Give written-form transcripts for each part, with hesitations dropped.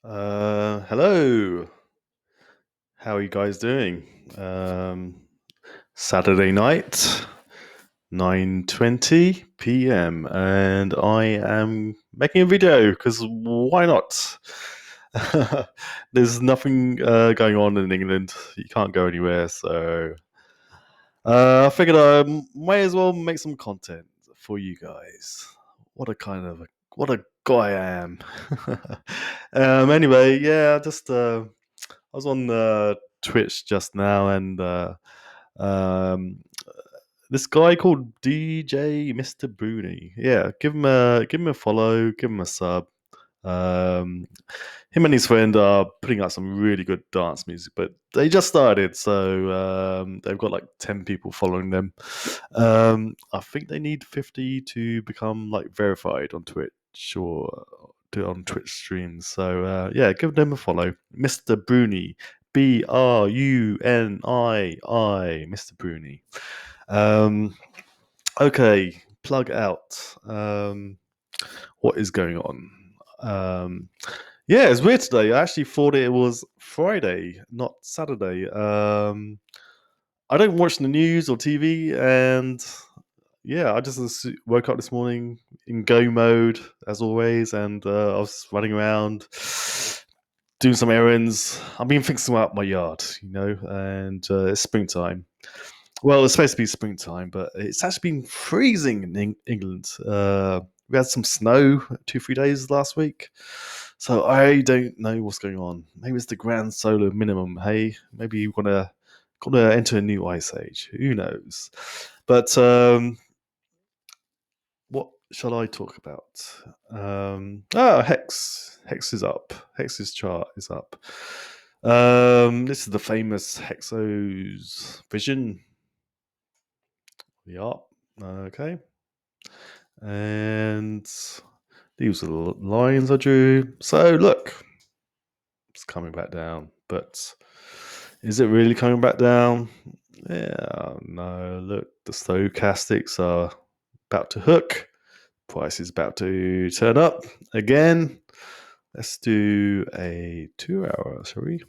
Hello. How are you guys doing? Saturday night, 9:20 p.m. and I am making a video because why not? There's nothing going on in England. You can't go anywhere, so I figured I might as well make some content for you guys. What a guy I am. Anyway, yeah, I was on Twitch just now, and um, this guy called DJ Mr. Booney. Yeah, give him a follow, give him a sub. Um, him and his friend are putting out some really good dance music, but they just started, so they've got like 10 people following them. I think they need 50 to become like verified on Twitch or do it on Twitch streams. So yeah, give them a follow, Mr. Bruni, Brunii, Mr. Bruni. Um, okay, plug out. What is going on? Um, yeah, it's weird today. I actually thought it was Friday, not Saturday. I don't watch the news or TV, and yeah, I just woke up this morning in go mode as always, and I was running around doing some errands. I've been fixing up my yard, and it's springtime. Well, it's supposed to be springtime, but it's actually been freezing in England. We had some snow 2, 3 days last week, so I don't know what's going on. Maybe it's the grand solar minimum. Hey, maybe we're gonna enter a new ice age. Who knows? But what shall I talk about? Hex. Hex is up. Hex's chart is up. This is the famous Hexo's vision. Yeah. Okay. And these are the lines I drew. So look, it's coming back down. But is it really coming back down? Yeah, no. Look, the stochastics are about to hook. Price is about to turn up again. Let's do a 2 hour, shall we?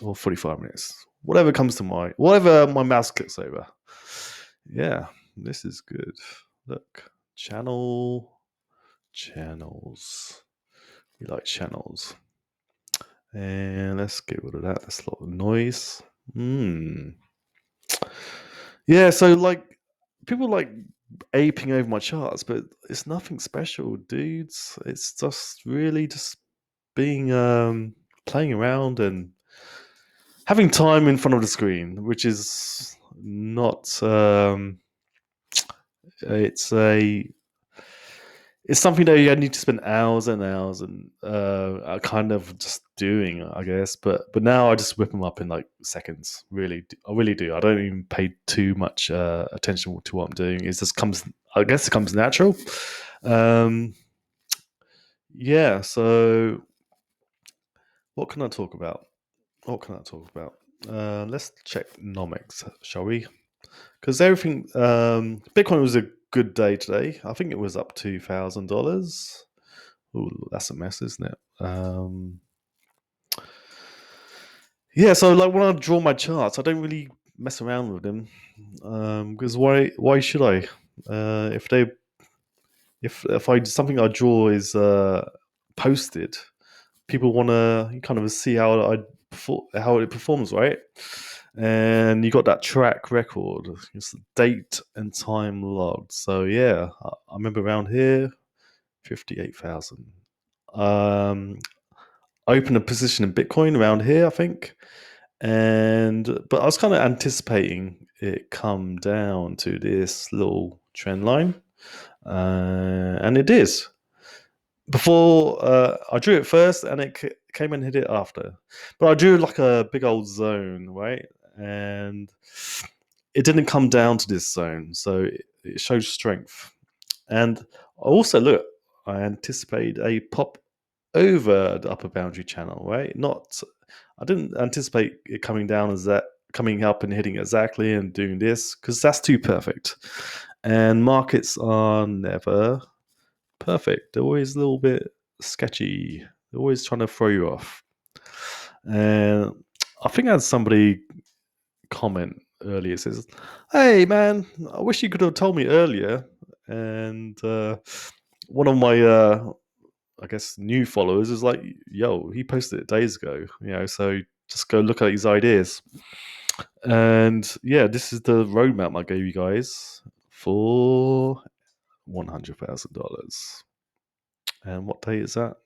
Or 45 minutes. Whatever comes to mind. Whatever my mouse clicks over. Yeah, this is good. Look, channels. We like channels. And let's get rid of that. That's a lot of noise. Yeah, so like people like aping over my charts, but it's nothing special, dudes. It's just really just being playing around and having time in front of the screen, which is not it's a it's something that you need to spend hours and hours and kind of just doing, I guess. But now I just whip them up in like seconds. Really, I really do. I don't even pay too much attention to what I'm doing. It just comes. I guess it comes natural. Um, yeah. So what can I talk about? What can I talk about? Let's check nomics, shall we? Because everything, Bitcoin was a good day today. I think it was up $2,000. Ooh, that's a mess, isn't it? Yeah, so like when I draw my charts, I don't really mess around with them because why should I? If they if I something I draw is posted, people want to kind of see how it performs, right? And you got that track record, it's the date and time logged. So yeah, I remember around here, 58,000. Um, I opened a position in Bitcoin around here, I think, but I was kind of anticipating it come down to this little trend line, and it is. Before I drew it first, and it came and hit it after. But I drew like a big old zone, right? And it didn't come down to this zone, so it shows strength. And also, look, I anticipate a pop over the upper boundary channel, right? Not, I didn't anticipate it coming down as that, coming up and hitting exactly and doing this because that's too perfect. And markets are never perfect. They're always a little bit sketchy. They're always trying to throw you off. And I think I had somebody comment earlier. It says, "Hey man, I wish you could have told me earlier." And one of my, I guess, new followers is like, "Yo, he posted it days ago." So just go look at his ideas. And yeah, this is the roadmap I gave you guys for $100,000. And what date is that?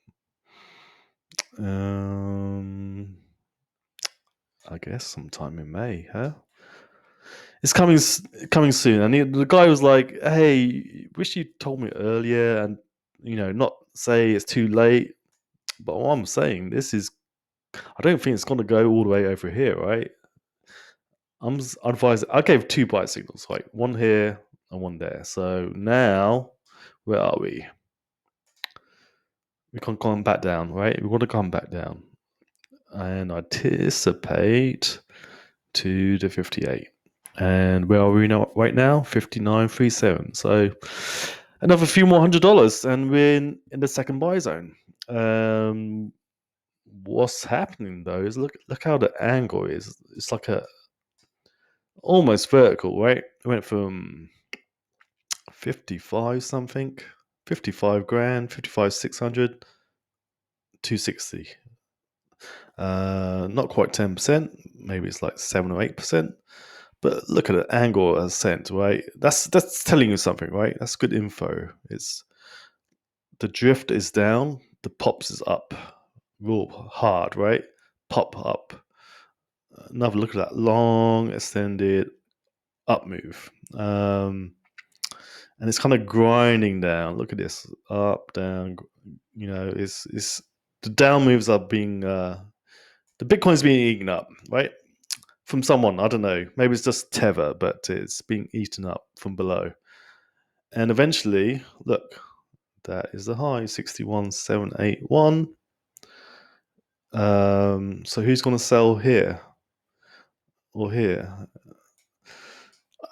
I guess sometime in May, huh? It's coming soon. And the guy was like, "Hey, wish you told me earlier, and not say it's too late." But what I'm saying, I don't think it's gonna go all the way over here, right? I'm advised. I gave two bite signals, right? One here and one there. So now, where are we? We can come back down, right? We want to come back down and anticipate to the 58. And where are we now? Right now, 59.37. So another few more $100, and we're in the second buy zone. What's happening though is look how the angle is. It's like a almost vertical, right? It went from 55 something, 55 grand, 55 600, 260. Not quite 10%, maybe it's like 7 or 8%. But look at the angle of ascent, right? That's telling you something, right? That's good info. It's the drift is down, the pops is up, real hard, right? Pop up. Another look at that long extended up move. And it's kind of grinding down. Look at this, up, down. It's the down moves are being the Bitcoin's being eaten up, right? From someone, I don't know. Maybe it's just Tether, but it's being eaten up from below. And eventually, look, that is the high, 61,781. So who's going to sell here or here?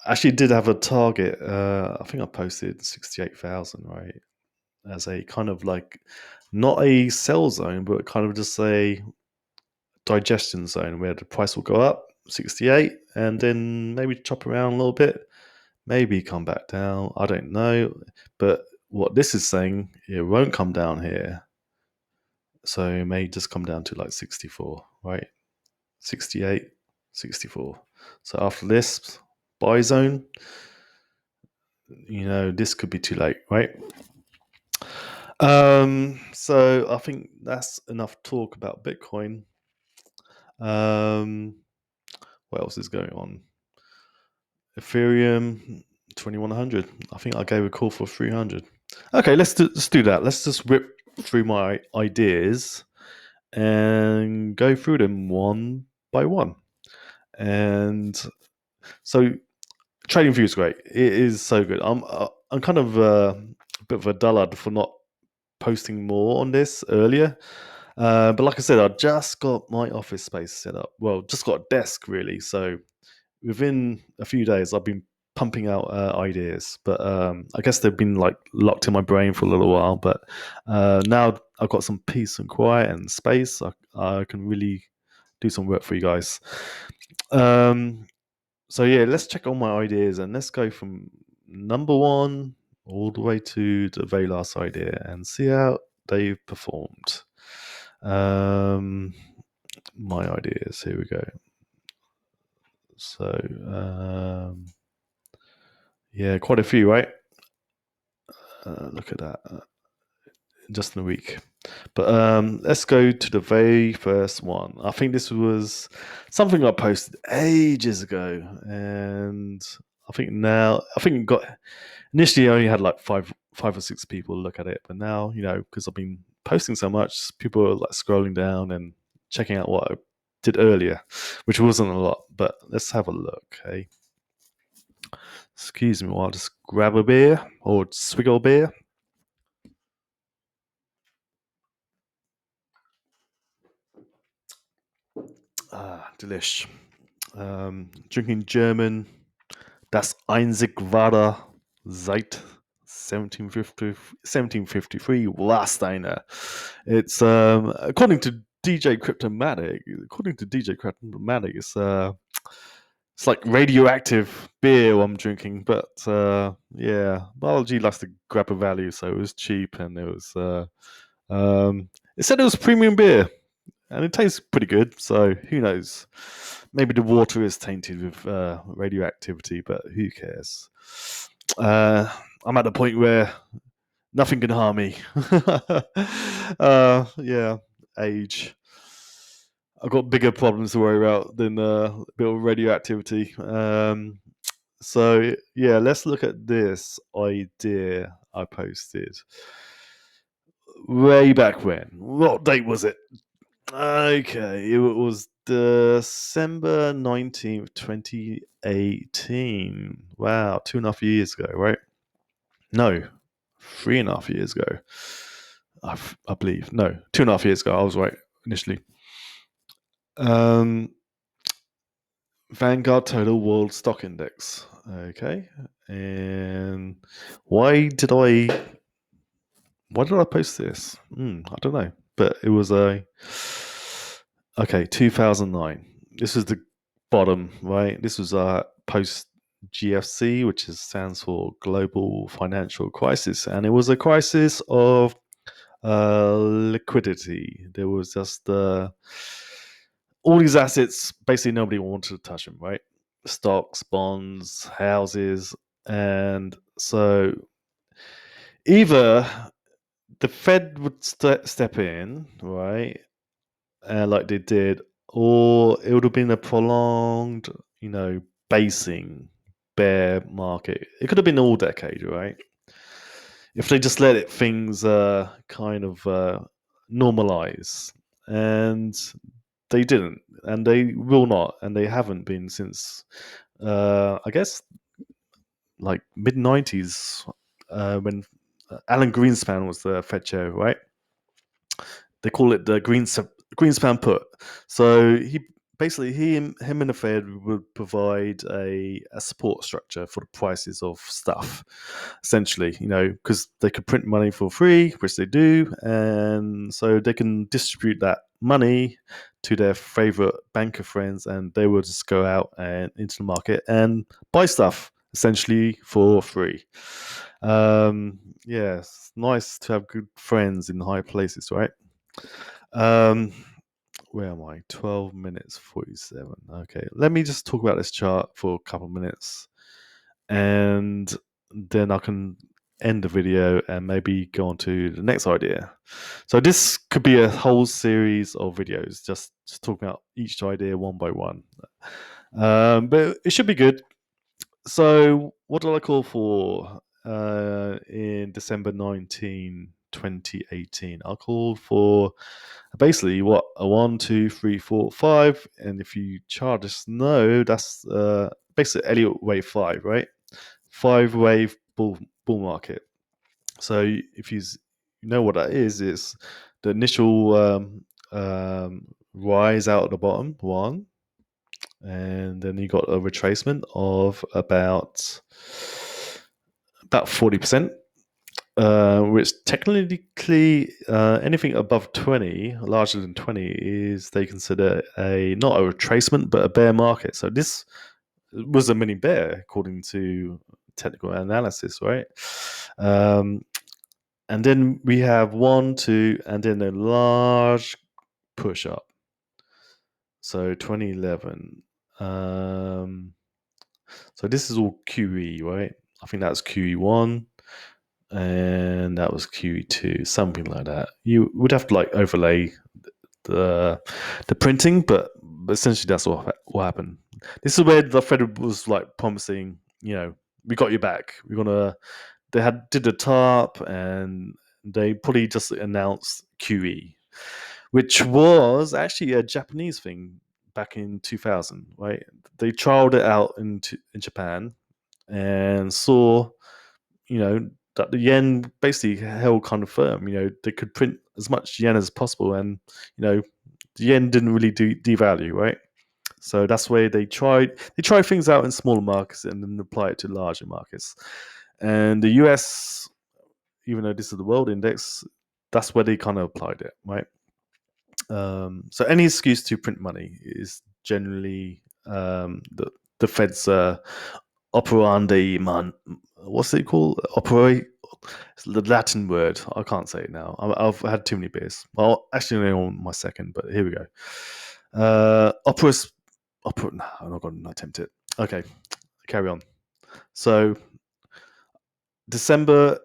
I actually did have a target. I think I posted 68,000, right? As a kind of like, not a sell zone, but kind of just a digestion zone where the price will go up 68 and then maybe chop around a little bit, maybe come back down. I don't know. But what this is saying, it won't come down here. So it may just come down to like 64, right? 68, 64. So after this buy zone, this could be too late, right? So I think that's enough talk about Bitcoin. What else is going on? Ethereum 2100. I think I gave a call for 300. Okay, let's do that. Let's just rip through my ideas and go through them one by one. And so TradingView is great. It is so good. I'm kind of a bit of a dullard for not posting more on this earlier. But like I said, I just got my office space set up. Well, just got a desk really. So within a few days, I've been pumping out ideas. But I guess they've been like locked in my brain for a little while. But now I've got some peace and quiet and space. I can really do some work for you guys. So yeah, let's check all my ideas and let's go from number one all the way to the very last idea and see how they've performed. My ideas, here we go. So yeah, quite a few, right? Look at that, just in a week. But let's go to the very first one. I think this was something I posted ages ago, and I think it got initially I only had like five or six people look at it, but now because I've been posting so much, people are like scrolling down and checking out what I did earlier, which wasn't a lot. But let's have a look. Hey, excuse me while I just grab a beer or swiggle beer. Delish. Drinking German. Das einzig wahre seit 1753. Last I know. It's according to DJ Cryptomatic. According to DJ Cryptomatic, it's like radioactive beer I'm drinking, but yeah, biology likes to grab a value, so it was cheap and it said it was premium beer and it tastes pretty good. So who knows? Maybe the water is tainted with radioactivity, but who cares? I'm at the point where nothing can harm me. Yeah, age. I've got bigger problems to worry about than a bit of radioactivity. So yeah, let's look at this idea I posted way back when. What date was it? Okay, it was December 19th, 2018. Wow, 2.5 years ago, right? No, 3.5 years ago. I believe. No, 2.5 years ago. I was right initially. Vanguard Total World Stock Index. Okay, and why did I post this? I don't know, but it was 2009. This was the bottom, right? This was post GFC, which stands for Global Financial Crisis, and it was a crisis of liquidity. There was just all these assets. Basically, nobody wanted to touch them, right? Stocks, bonds, houses, and so either the Fed would step in, right, like they did, or it would have been a prolonged, basing bear market. It could have been all decade, right? If they just let things kind of normalize, and they didn't, and they will not, and they haven't been since I guess like mid 90s when Alan Greenspan was the Fed chair, right? They call it the Greenspan put. So him and the Fed would provide a support structure for the prices of stuff, essentially, because they could print money for free, which they do, and so they can distribute that money to their favorite banker friends, and they would just go out and into the market and buy stuff essentially for free. Yeah, it's nice to have good friends in high places, right? Um, where am I? 12 minutes 47. Okay, let me just talk about this chart for a couple of minutes and then I can end the video and maybe go on to the next idea. So this could be a whole series of videos, just talking about each idea one by one. But it should be good. So what did I call for in December 2018? I called for basically what a 1, 2, 3, 4, 5, and if you chart a snow, that's basically Elliott wave 5, right? 5-wave bull market. So if you know what that is, it's the initial rise out at the bottom, one, and then you got a retracement of about 40%. Which technically anything above 20, larger than 20, is they consider not a retracement but a bear market. So this was a mini bear according to technical analysis, right? And then we have 1, 2, and then a large push up. So 2011. So this is all QE, right? I think that's QE1. And that was QE2, something like that. You would have to like overlay the printing, but essentially that's what happened. This is where the Fed was like promising, we got you back. We're gonna. They did the TARP, and they probably just announced QE, which was actually a Japanese thing back in 2000. Right? They trialed it out in Japan and saw, that the yen basically held kind of firm. They could print as much yen as possible, and the yen didn't really devalue, right? So that's where they try things out in smaller markets and then apply it to larger markets. And the US even though this is the world index, that's where they kind of applied it, right? So any excuse to print money is generally the Fed's operandi man. What's it called? Operate. It's the Latin word. I can't say it now. I've had too many beers. Well, actually, only on my second, but here we go. Operas. Opera. No, I'm not going to attempt it. Okay, carry on. So, December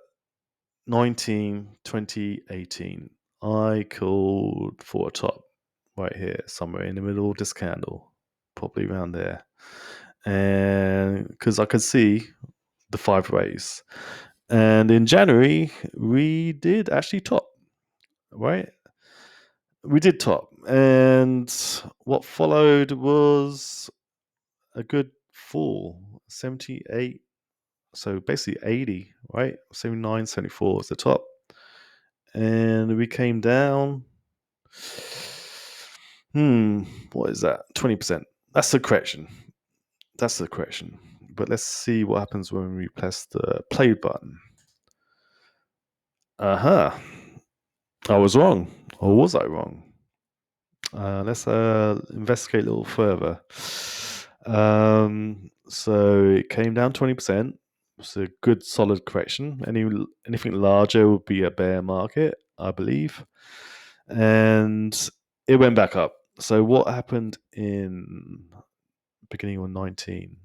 19, 2018, I called for a top right here, somewhere in the middle of this candle, probably around there. And because I could see the 5 rays. And in January, we did actually top, right? We did top. And what followed was a good fall, 78. So basically 80, right? 79, 74 is the top. And we came down. What is that? 20%. That's the correction. But let's see what happens when we press the play button. I was wrong. Or was I wrong? Let's investigate a little further. So it came down 20%. It's a good solid correction. Anything larger would be a bear market, I believe. And it went back up. So what happened in beginning of 19?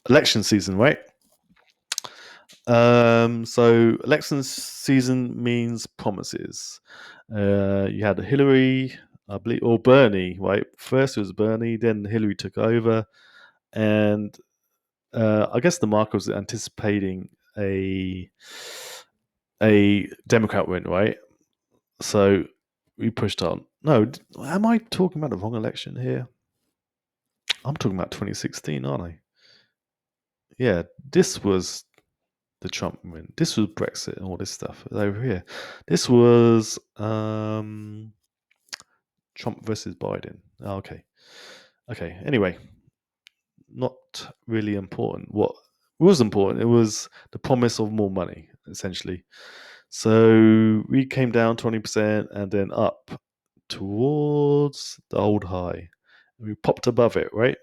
Election season, right? So election season means promises. You had Hillary, I believe, or Bernie, right? First it was Bernie, then Hillary took over, and I guess the market was anticipating a Democrat win, right? So we pushed on. No, am I talking about the wrong election here? I'm talking about 2016, aren't I? Yeah, this was the Trump win. This was Brexit and all this stuff over here. This was Trump versus Biden. Okay. Anyway, not really important. What was important? It was the promise of more money, essentially. So we came down 20% and then up towards the old high. We popped above it, right?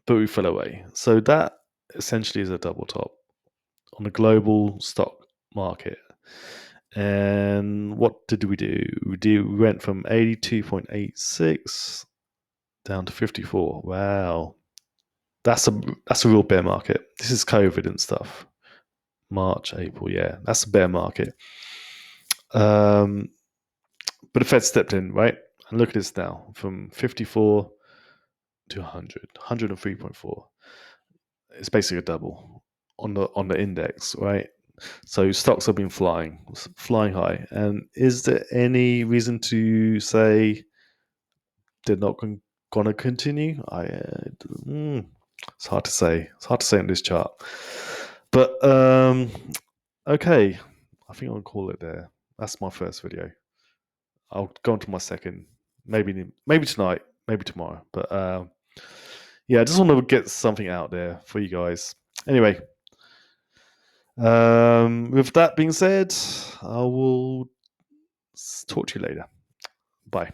But we fell away. So that essentially is a double top on the global stock market. And what did we do? We went from 82.86 down to 54. Wow. That's a real bear market. This is COVID and stuff. March, April, yeah. That's a bear market. But the Fed stepped in, right? And look at this now. From 54 to 100, 103.4. It's basically a double on the index, right? So stocks have been flying high. And is there any reason to say they're not going to continue? It's hard to say. It's hard to say on this chart. But okay, I think I'll call it there. That's my first video. I'll go on to my second, maybe tonight, maybe tomorrow. But yeah, I just want to get something out there for you guys. Anyway, with that being said, I will talk to you later. Bye.